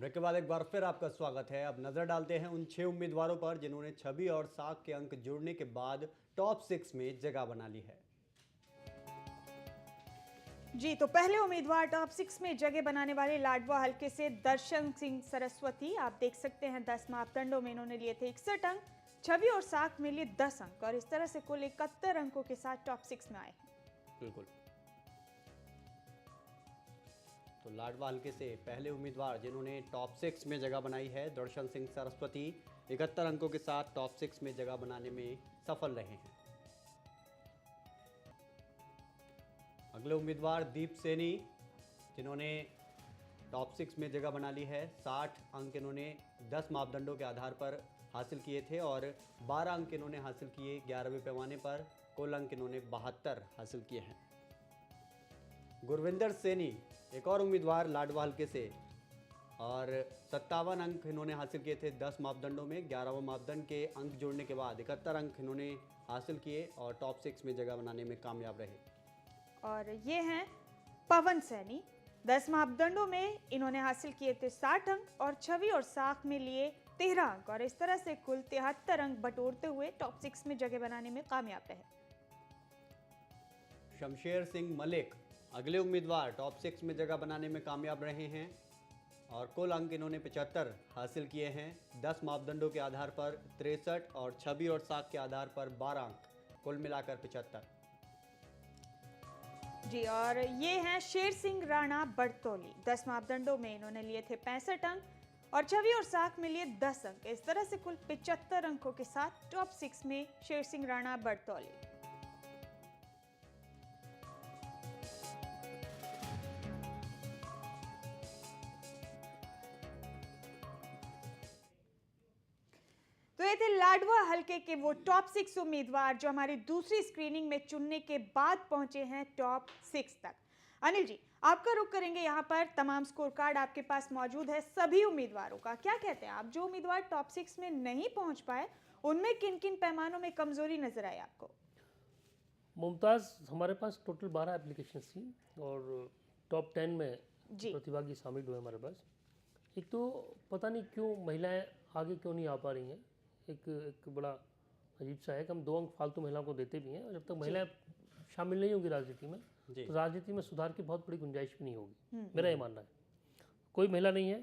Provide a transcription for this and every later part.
Break के बाद एक बार फिर आपका स्वागत है। अब नजर डालते हैं उन 6 उम्मीदवारों पर जिन्होंने छवि और साख के अंक जोड़ने के बाद टॉप 6 में जगह बना ली है। जी तो पहले उम्मीदवार टॉप 6 में जगह बनाने वाले लाडवा हलके से दर्शन सिंह सरस्वती। आप देख सकते हैं 10 मापदंडों में इन्होंने लिए थे 61 अंक, छवि और साख में लिए 10 अंक और इस तरह से कुल 71 अंकों के साथ टॉप 6 में आए हैं। बिल्कुल, तो लाडवा हलके से पहले उम्मीदवार जिन्होंने टॉप 6 में जगह बनाई है दर्शन सिंह सरस्वती 71 अंकों के साथ टॉप 6 में जगह बनाने में सफल रहे हैं। अगले उम्मीदवार दीप सैनी जिन्होंने टॉप 6 में जगह बना ली है। 60 अंक इन्होंने 10 मापदंडों के आधार पर हासिल किए थे और 12 अंक इन्होंने हासिल किए 11वें पैमाने पर। कुल अंक इन्होंने 72 हासिल किए हैं। गुरविंदर सैनी एक और उम्मीदवार लाडवा हलके से और 57 अंक इन्होंने हासिल किए थे 10 मापदंडों में। 11वां मापदंड के अंक जोड़ने के बाद 71 अंक इन्होंने हासिल किए और टॉप 6 में जगह बनाने में कामयाब रहे। और ये हैं पवन सैनी। 10 मापदंडों में इन्होंने हासिल किए थे 60 अंक और छवि और साख में लिए 13 अंक और इस तरह से कुल 73 अंक बटोरते हुए टॉप 6 में जगह बनाने में कामयाब रहे। शमशेर सिंह मलिक अगले उम्मीदवार टॉप 6 में जगह बनाने में कामयाब रहे हैं और कुल अंक इन्होंने 75 हासिल किए हैं। 10 मापदंडों के आधार पर 63 और छवि और साख के आधार पर 12 अंक, कुल मिलाकर 75। जी और ये हैं शेर सिंह राणा बड़तौली। 10 मापदंडों में इन्होंने लिए थे 65 अंक और छवि और साख में लिए 10 अंक। इस तरह से कुल 75 अंकों के साथ टॉप 6 में शेर सिंह राणा बड़तौली। तो ये थे लाडवा हलके के वो टॉप 6 उम्मीदवार जो हमारी दूसरी स्क्रीनिंग में चुनने के बाद पहुंचे हैं टॉप 6 तक। अनिल जी, आपका रुख करेंगे यहाँ पर। तमाम स्कोर कार्ड आपके पास मौजूद है सभी उम्मीदवारों का। क्या कहते हैं आप, जो उम्मीदवार टॉप 6 में नहीं पहुंच पाए उनमें किन किन पैमानों में कमजोरी नजर आई आपको? मुमताज़, हमारे पास टोटल 12 एप्लीकेशन थी और टॉप 10 में प्रतिभागी शामिल हुए हमारे पास। एक तो पता नहीं क्यों महिलाएं आगे क्यों नहीं आ पा रही हैं। एक बड़ा अजीब सा है कि हम 2 अंक फालतू महिलाओं को देते भी हैं और जब तक महिलाएं शामिल नहीं होंगी राजनीति में तो राजनीति में सुधार की बहुत बड़ी गुंजाइश भी नहीं होगी। मेरा ये मानना है। कोई महिला नहीं है।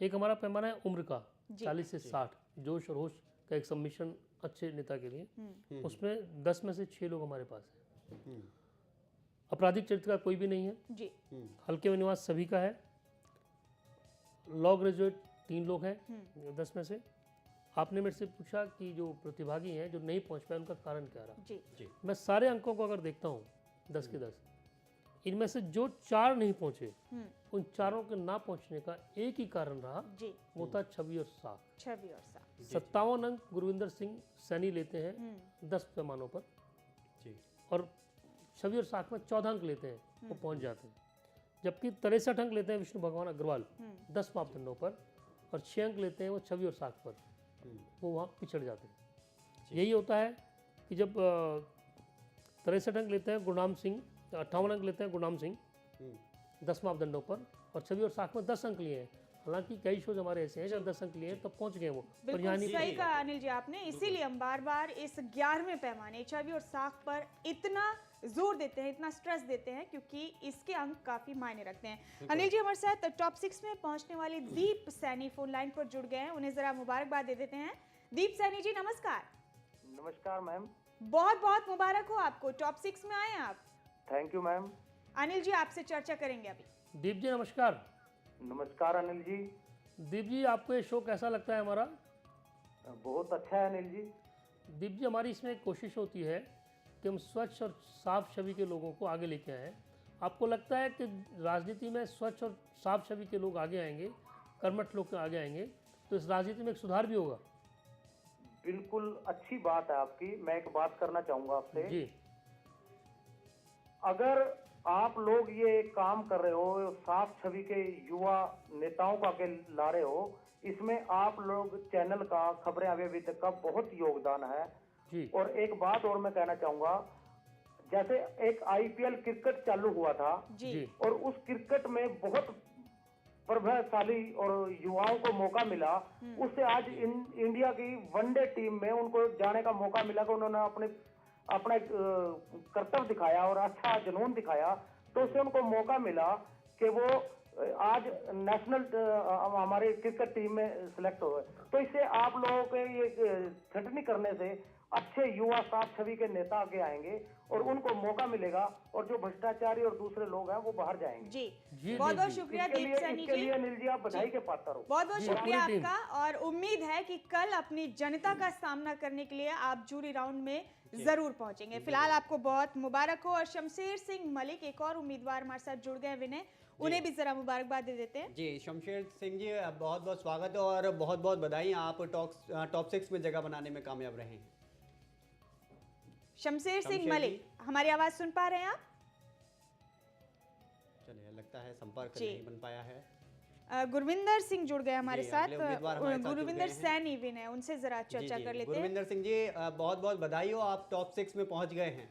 एक हमारा पैमाना है उम्र का 40 से 60, जोश और होश का एक सम्मिश्रण अच्छे नेता के लिए। उसमें 10 में से 6 लोग हमारे पास हैं। आपराधिक चरित्र का कोई भी नहीं है जी। हल्के में निवास सभी का है। लॉ ग्रेजुएट 3 लोग हैं 10 में से। आपने मेरे से पूछा कि जो प्रतिभागी हैं जो नहीं पहुंच पाए उनका कारण क्या रहा। जी। मैं सारे अंकों को अगर देखता हूँ 10 के 10, इनमें से जो 4 नहीं पहुंचे उन चारों के ना पहुंचने का एक ही कारण रहा, वो था छवि और साख। 57 अंक गुरविंदर सिंह सैनी लेते हैं 10 पैमानों पर और छवि और साख में 14 अंक लेते हैं, वो पहुंच जाते हैं। जबकि 63 अंक लेते हैं विष्णु भगवान अग्रवाल 10 मापदंडों पर और 6 अंक लेते हैं वो छवि और साख पर, वो वहाँ पिछड़ जाते हैं। यही होता है कि जब 63 अंक लेते हैं गुरनाम सिंह, 58 अंक लेते हैं गुरनाम सिंह 10 मापदंडों पर और छवि और साख में 10 अंक लिए हैं। हालांकि कई शोज हमारे ऐसे हैं जब 10 अंक लिए हैं तब पहुंच गए वो। बिल्कुल सही कहा अनिल जी आपने। इसीलिए हम बार बार इस 11वें पैमाने छवि और साख पर इतना जोर देते हैं, इतना स्ट्रेस देते हैं क्योंकि इसके अंक काफी मायने रखते हैं। अनिल जी हमारे साथ टॉप 6 में पहुंचने वाले दीप सैनी फोन लाइन पर जुड़ गए हैं। उन्हें जरा मुबारकबाद दे देते हैं। दीप सैनी जी नमस्कार। नमस्कार मैम। बहुत बहुत मुबारक हो आपको, टॉप 6 में आए हैं आप। Thank you ma'am. Anil ji आपसे चर्चा करेंगे अभी। दीप जी नमस्कार। नमस्कार अनिल जी। दीप जी आपको ये शो कैसा लगता है हमारा? बहुत अच्छा है अनिल जी। दीप जी हमारी इसमें एक कोशिश होती है कि हम स्वच्छ और साफ छवि के लोगों को आगे लेके आएँ। आपको लगता है कि राजनीति में स्वच्छ और साफ छवि के लोग आगे आएंगे, कर्मठ लोग आगे आएंगे तो इस राजनीति में एक सुधार भी होगा? बिल्कुल अच्छी बात है आपकी। मैं एक बात करना चाहूँगा आपसे जी। अगर आप लोग ये काम कर रहे हो, साफ छवि के युवा नेताओं को आगे ला रहे हो, इसमें आप लोग चैनल का, खबरें अभी तक का बहुत योगदान है जी। और एक बात और मैं कहना चाहूंगा, जैसे एक आईपीएल क्रिकेट चालू हुआ था जी। और उस क्रिकेट में बहुत प्रभावशाली और युवाओं को मौका मिला, उससे आज इंडिया की वनडे टीम में उनको जाने का मौका मिला कि उन्होंने अपना एक कर्तव्य दिखाया और अच्छा जुनून दिखाया, तो उससे उनको मौका मिला कि वो आज नेशनल हमारे क्रिकेट टीम में सिलेक्ट हुए। तो इससे आप लोगों के ये छटनी करने से अच्छे युवा साफ छवि के नेता आगे आएंगे और उनको मौका मिलेगा और जो भ्रष्टाचारी और दूसरे लोग हैं वो बाहर जाएंगे। जी बहुत बहुत शुक्रिया दीप सैनी जी। अनिल जी आप बधाई के पात्र हो। बहुत बहुत शुक्रिया आपका और उम्मीद है कि कल अपनी जनता का सामना करने के लिए आप जूरी राउंड में जरूर पहुंचेंगे। फिलहाल आपको बहुत मुबारक हो। और शमशेर सिंह मलिक एक और उम्मीदवार हमारे साथ जुड़ गए विनय, उन्हें भी जरा मुबारकबाद दे देते हैं। जी शमशेर सिंह जी बहुत बहुत स्वागत है और बहुत बहुत बधाई, आप टॉप 6 में जगह बनाने में कामयाब रहे हैं। शमशेर सिंह मलिक हमारी आवाज सुन पा रहे हैं आप? चलिए लगता है संपर्क नहीं बन पाया है। गुरविंदर सिंह जुड़ गए हमारे साथ, गुरविंदर सैनी विनय, उनसे जरा चर्चा कर लेते हैं। गुरविंदर सिंह जी बहुत बहुत बधाई हो, आप टॉप 6 में पहुंच गए हैं।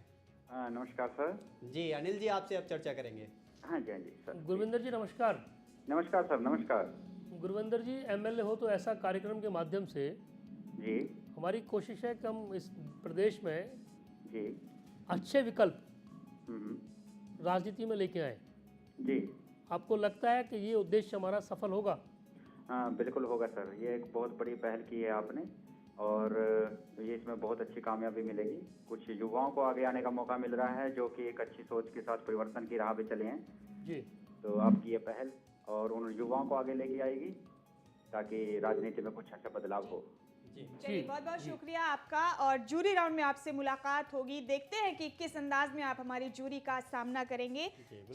नमस्कार सर। जी अनिल जी आपसे अब चर्चा करेंगे। हाँ जी सर। गुरविंदर जी नमस्कार। नमस्कार सर। नमस्कार गुरविंदर जी, एमएलए हो तो ऐसा कार्यक्रम के माध्यम से जी हमारी कोशिश है कि हम इस प्रदेश में जी अच्छे विकल्प राजनीति में लेके आए। जी आपको लगता है कि ये उद्देश्य हमारा सफल होगा? हाँ बिल्कुल होगा सर। ये एक बहुत बड़ी पहल की है आपने और ये इसमें बहुत अच्छी कामयाबी मिलेगी। कुछ युवाओं को आगे आने का मौका मिल रहा है जो कि एक अच्छी सोच के साथ परिवर्तन की राह पे चले हैं जी। तो आपकी ये पहल और उन युवाओं को आगे लेके आएगी ताकि राजनीति में कुछ अच्छा बदलाव हो। चलिए बहुत बहुत शुक्रिया आपका और जूरी राउंड में आपसे मुलाकात होगी। देखते हैं कि किस अंदाज में आप हमारी जूरी का सामना करेंगे।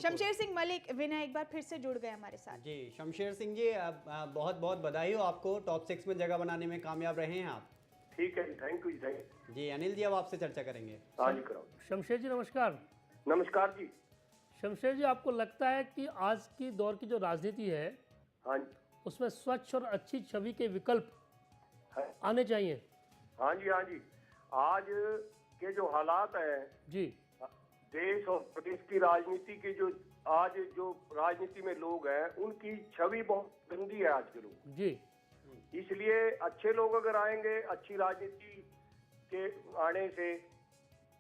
शमशेर सिंह मलिक विनय एक बार फिर से जुड़ गए हमारे साथ। जी शमशेर सिंह जी बहुत बहुत बधाई हो, आपको टॉप 6 में जगह बनाने में कामयाब रहे हैं आप। ठीक है, थैंक यू जी। अनिल जी अब आपसे चर्चा करेंगे। शमशेर जी नमस्कार। नमस्कार जी। शमशेर जी, आपको लगता है कि आज की दौर की जो राजनीति है हाँ उसमें स्वच्छ और अच्छी छवि के विकल्प आने चाहिए? हाँ जी आज के जो हालात हैं जी, देश और प्रदेश की राजनीति के जो आज जो राजनीति में लोग हैं उनकी छवि बहुत गंदी है आज के लोग जी। इसलिए अच्छे लोग अगर आएंगे, अच्छी राजनीति के आने से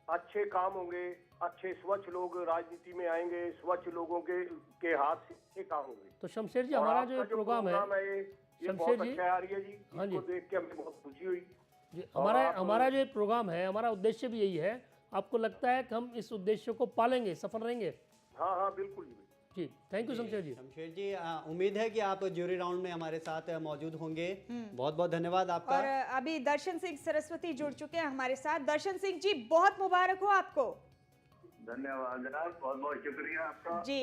अच्छे काम होंगे, अच्छे स्वच्छ लोग राजनीति में आएंगे, स्वच्छ लोगों के हाथ से काम होंगे। तो शमशेर जी हमारा जो प्रोग्राम है ये बहुत अच्छा आ रही है जी। हाँ जी, देख के हमें बहुत खुशी हुई जी। हमारा जो प्रोग्राम है, हमारा उद्देश्य भी यही है। आपको लगता है कि हम इस उद्देश्य को पालेंगे, सफल रहेंगे? हाँ बिल्कुल जी। थैंक यू शमशेर जी। शमशेर जी उम्मीद है कि आप जूरी राउंड में हमारे साथ मौजूद होंगे। बहुत बहुत धन्यवाद आपका। और अभी दर्शन सिंह सरस्वती जुड़ चुके हैं हमारे साथ। दर्शन सिंह जी बहुत मुबारक हो आपको। धन्यवाद जनाब, बहुत बहुत शुक्रिया आपका जी।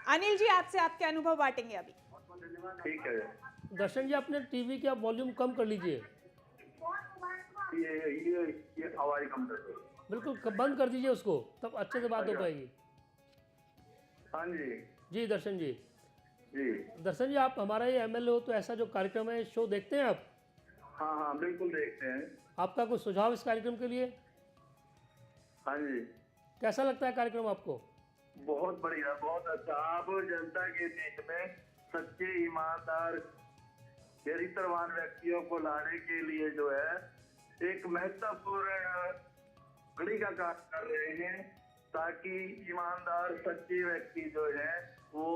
अनिल जी आपसे आपके अनुभव बांटेंगे अभी। ठीक है दर्शन जी, अपने टीवी का वॉल्यूम कम कर लीजिए। ये आवाज कम कर दो। बिल्कुल बंद कर दीजिए उसको, तब अच्छे से बात हो पाएगी। हाँ जी जी दर्शन जी। जी दर्शन जी, आप हमारा ये एमएलए हो तो ऐसा जो कार्यक्रम है, शो देखते हैं आप? हाँ बिल्कुल देखते हैं। आपका कोई सुझाव इस कार्यक्रम के लिए? हाँ जी। कैसा लगता है कार्यक्रम आपको? बहुत बढ़िया, बहुत अच्छा। आप जनता के बीच में सच्चे, ईमानदार, चरित्रवान व्यक्तियों को लाने के लिए जो है एक महत्वपूर्ण कड़ी का काम कर रहे हैं ताकि ईमानदार सच्चे व्यक्ति जो है वो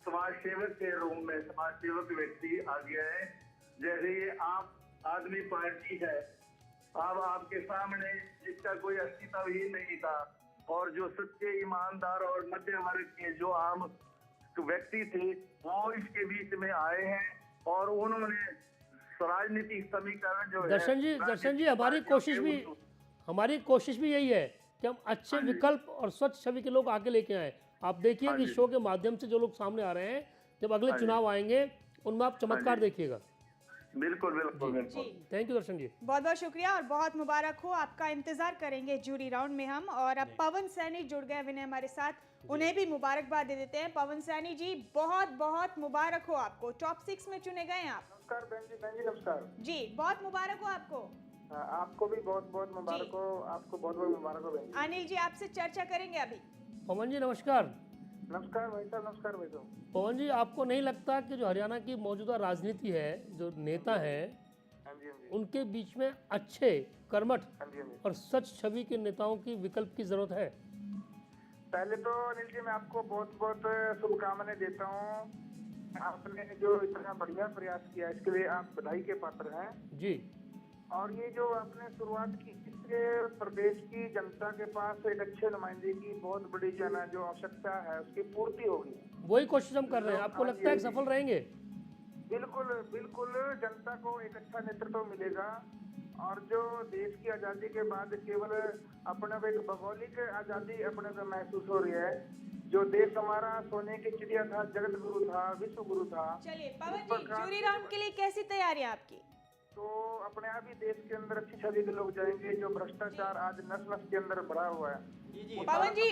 समाज सेवक के रूप में समाज सेवक व्यक्ति आगे आए। जैसे ये आप आदमी पार्टी है, अब आपके सामने जिसका कोई अस्तित्व ही नहीं था और जो सच्चे, ईमानदार और मध्य वर्ग के जो आम व्यक्ति थे वो इसके बीच में आए हैं और उन्होंने राजनीतिक समीकरण जो दर्शन जी हमारी कोशिश भी यही है कि हम अच्छे विकल्प और स्वच्छ छवि के लोग आगे लेके आए। आप देखिए कि शो के माध्यम से जो लोग सामने आ रहे हैं, जब अगले चुनाव आएंगे उनमें आप चमत्कार देखिएगा। बिल्कुल। थैंक यू दर्शन जी। बहुत बहुत शुक्रिया और बहुत मुबारक हो। आपका इंतजार करेंगे जूरी राउंड में हम। और अब पवन सैनी जुड़ गए विनय हमारे साथ, उन्हें भी मुबारकबाद दे देते हैं। पवन सैनी जी बहुत बहुत मुबारक हो आपको, टॉप 6 में चुने गए आप। नमस्कार बहन जी नमस्कार जी। बहुत मुबारक हो आपको। आपको भी बहुत बहुत मुबारक हो। आपको बहुत बहुत मुबारक हो बहन। अनिल जी आपसे चर्चा करेंगे अभी। पवन जी नमस्कार। नमस्कार भाई साहब, नमस्कार भाई साहब। पवन जी, आपको नहीं लगता कि जो हरियाणा की मौजूदा राजनीति है, जो नेता है, हाँ जी, हाँ जी, उनके बीच में अच्छे, कर्मठ हाँ जी, हाँ जी। और सच छवि के नेताओं की विकल्प की जरूरत है? पहले तो अनिल जी मैं आपको बहुत बहुत शुभकामनाएं देता हूँ। आपने जो इतना बढ़िया प्रयास किया इसके लिए आप बधाई के पात्र हैं। जी। और ये जो आपने शुरुआत की, इससे प्रदेश की जनता के पास एक अच्छे नुमाइंदे की बहुत बड़ी जो आवश्यकता है उसकी पूर्ति होगी। वही कोशिश हम कर रहे हैं। आपको लगता है कि सफल रहेंगे? बिल्कुल बिल्कुल, जनता को एक अच्छा नेतृत्व मिलेगा। और जो देश की आजादी के बाद केवल अपने को एक भौगोलिक आजादी अपने को महसूस हो रही है, जो देश हमारा सोने की चिड़िया था, जगत गुरु था, विश्व गुरु था। चलिए पवन जी, जूरी राउंड के लिए कैसी तैयारी है आपकी? तो अपने आप ही देश के अंदर अच्छी छवि के लोग जाएंगे। जो भ्रष्टाचार आज नस नस के अंदर भरा हुआ है।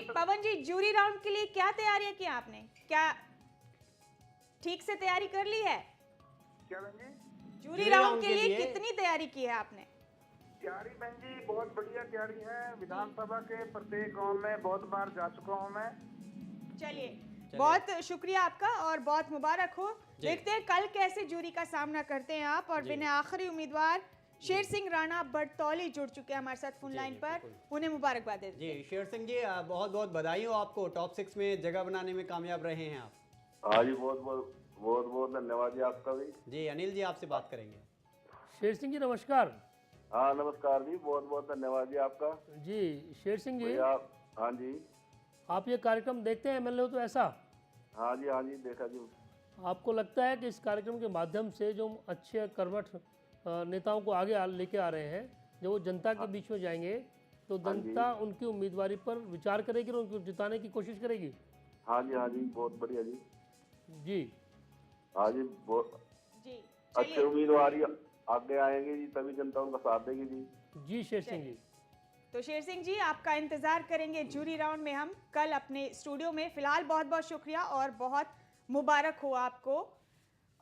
पवन जी, जूरी राउंड के लिए क्या तैयारियां की आपने? क्या ठीक से तैयारी कर ली है? क्या बहन जी? जूरी राउंड के लिए कितनी तैयारी की है आपने? तैयारी बहन जी बहुत बढ़िया तैयारी है। विधानसभा के प्रत्येक गांव में बहुत बार जा चुका हूं मैं। चलिए, बहुत शुक्रिया आपका और बहुत मुबारक हो। देखते हैं कल कैसे जूरी का सामना करते हैं आप। और बिना आखिरी उम्मीदवार शेर सिंह राणा बड़तौली जुड़ चुके हैं हमारे साथ फोन लाइन पर, उन्हें मुबारकबाद दे जी। शेर सिंह जी, बहुत बहुत बधाई हो आपको, टॉप 6 में जगह बनाने में कामयाब रहे हैं आप। हाँ जी, बहुत बहुत धन्यवाद जी आपका भी। जी, अनिल जी आपसे बात करेंगे। शेर सिंह जी नमस्कार। हाँ नमस्कार जी, बहुत बहुत धन्यवाद जी आपका। जी शेर सिंह जी, आप? हाँ जी। आप ये कार्यक्रम देखते हैं MLA तो ऐसा? हाँ जी, हाँ जी, देखा जी। आपको लगता है कि इस कार्यक्रम के माध्यम से जो अच्छे कर्मठ नेताओं को आगे लेके आ रहे हैं, जब वो जनता के बीच में जाएंगे तो जनता उनकी उम्मीदवारी पर विचार करेगी और उनको जिताने की कोशिश करेगी? हाँ जी, हाँ जी, बहुत बढ़िया जी। जी हाँ जी, बहुत जी। अच्छे उम्मीदवार आगे आएंगे जी, तभी जनता उनका साथ देगी जी। जी शेर सिंह जी। तो शेर सिंह जी, आपका इंतजार करेंगे जूरी राउंड में हम कल अपने स्टूडियो में। फिलहाल बहुत बहुत शुक्रिया और बहुत मुबारक हो आपको।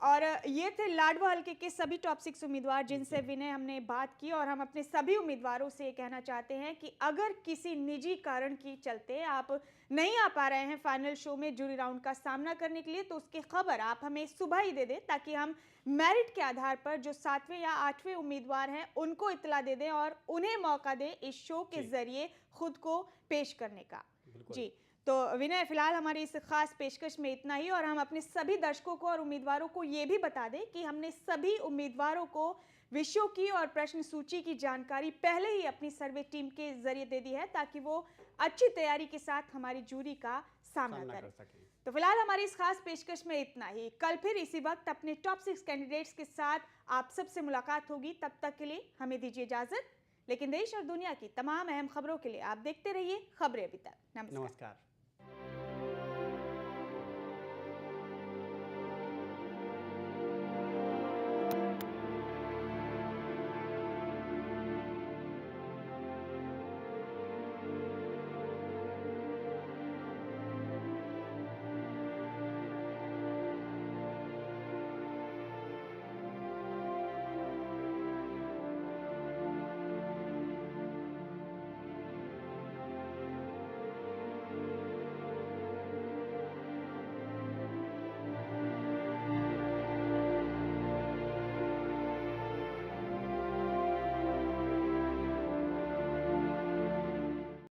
और ये थे लाडवा हल्के के सभी टॉप 6 उम्मीदवार जिनसे विनय हमने बात की। और हम अपने सभी उम्मीदवारों से ये कहना चाहते हैं कि अगर किसी निजी कारण की चलते आप नहीं आ पा रहे हैं फाइनल शो में जूरी राउंड का सामना करने के लिए, तो उसकी खबर आप हमें सुबह ही दे दें, ताकि हम मेरिट के आधार पर जो 7वें या 8वें उम्मीदवार हैं उनको इत्तला दे दें और उन्हें मौका दें इस शो के जरिए खुद को पेश करने का। जी तो विनय, फिलहाल हमारी इस खास पेशकश में इतना ही। और हम अपने सभी दर्शकों को और उम्मीदवारों को ये भी बता दें कि हमने सभी उम्मीदवारों को विषयों की और प्रश्न सूची की जानकारी पहले ही अपनी सर्वे टीम के जरिए दे दी है, ताकि वो अच्छी तैयारी के साथ हमारी जूरी का सामना कर सकें। तो फिलहाल हमारी इस खास पेशकश में इतना ही। कल फिर इसी वक्त अपने टॉप 6 कैंडिडेट्स के साथ आप सबसे मुलाकात होगी। तब तक के लिए हमें दीजिए इजाजत। लेकिन देश और दुनिया की तमाम अहम खबरों के लिए आप देखते रहिए खबरें अभी तक। नमस्कार।